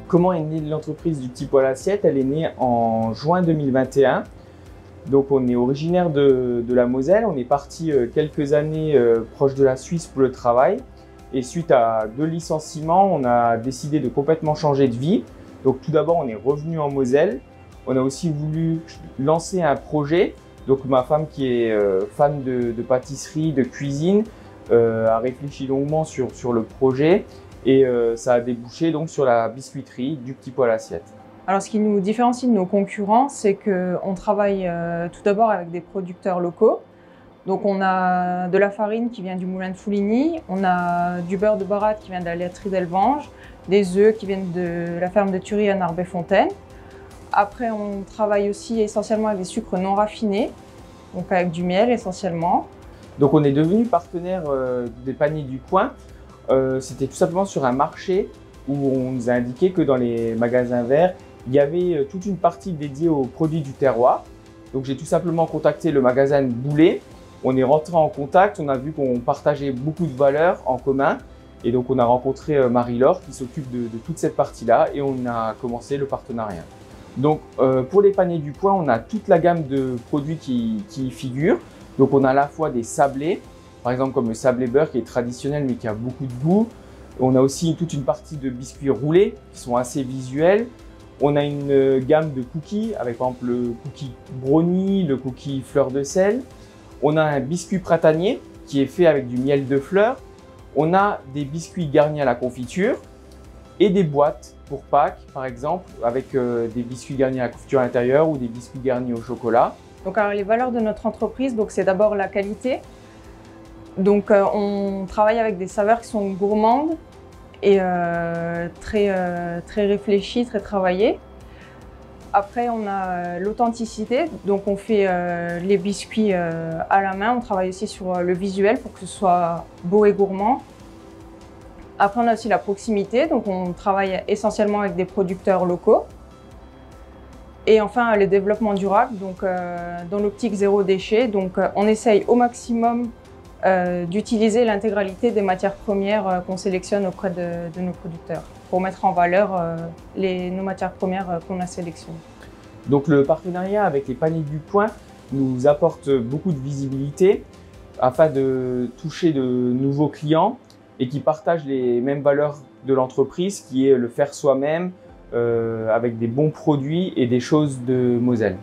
Comment est née l'entreprise du petit poêle assiette? Elle est née en juin 2021. Donc on est originaire de la Moselle. On est parti quelques années proche de la Suisse pour le travail. Et suite à 2 licenciements, on a décidé de complètement changer de vie. Donc tout d'abord, on est revenu en Moselle. On a aussi voulu lancer un projet. Donc ma femme qui est fan de pâtisserie, de cuisine, a réfléchi longuement sur le projet. Et ça a débouché donc sur la biscuiterie du petit poêle assiette. Alors, ce qui nous différencie de nos concurrents, c'est qu'on travaille tout d'abord avec des producteurs locaux. Donc, on a de la farine qui vient du moulin de Fouligny, on a du beurre de Baratte qui vient de la laiterie d'Elvange, des œufs qui viennent de la ferme de Thury à Narbais-Fontaine. Après, on travaille aussi essentiellement avec des sucres non raffinés, donc avec du miel essentiellement. Donc, on est devenu partenaire des paniers du coin. C'était tout simplement sur un marché où on nous a indiqué que dans les magasins verts, il y avait toute une partie dédiée aux produits du terroir. Donc j'ai tout simplement contacté le magasin Boulet. On est rentré en contact, on a vu qu'on partageait beaucoup de valeurs en commun. Et donc on a rencontré Marie-Laure qui s'occupe de toute cette partie-là et on a commencé le partenariat. Donc pour les paniers du coin, on a toute la gamme de produits qui y figurent. Donc on a à la fois des sablés, par exemple comme le sablé beurre qui est traditionnel mais qui a beaucoup de goût. On a aussi toute une partie de biscuits roulés qui sont assez visuels. On a une gamme de cookies avec par exemple le cookie brownie, le cookie fleur de sel. On a un biscuit printanier qui est fait avec du miel de fleurs. On a des biscuits garnis à la confiture et des boîtes pour Pâques par exemple avec des biscuits garnis à la confiture à l'intérieur ou des biscuits garnis au chocolat. Donc alors, les valeurs de notre entreprise, c'est d'abord la qualité. Donc on travaille avec des saveurs qui sont gourmandes et très réfléchies, très travaillées. Après on a l'authenticité, donc on fait les biscuits à la main, on travaille aussi sur le visuel pour que ce soit beau et gourmand. Après on a aussi la proximité, donc on travaille essentiellement avec des producteurs locaux. Et enfin le développement durable, donc dans l'optique zéro déchet, donc on essaye au maximum d'utiliser l'intégralité des matières premières qu'on sélectionne auprès de nos producteurs pour mettre en valeur nos matières premières qu'on a sélectionnées. Donc le partenariat avec les paniers du coin nous apporte beaucoup de visibilité afin de toucher de nouveaux clients et qui partagent les mêmes valeurs de l'entreprise qui est le faire soi-même avec des bons produits et des choses de Moselle.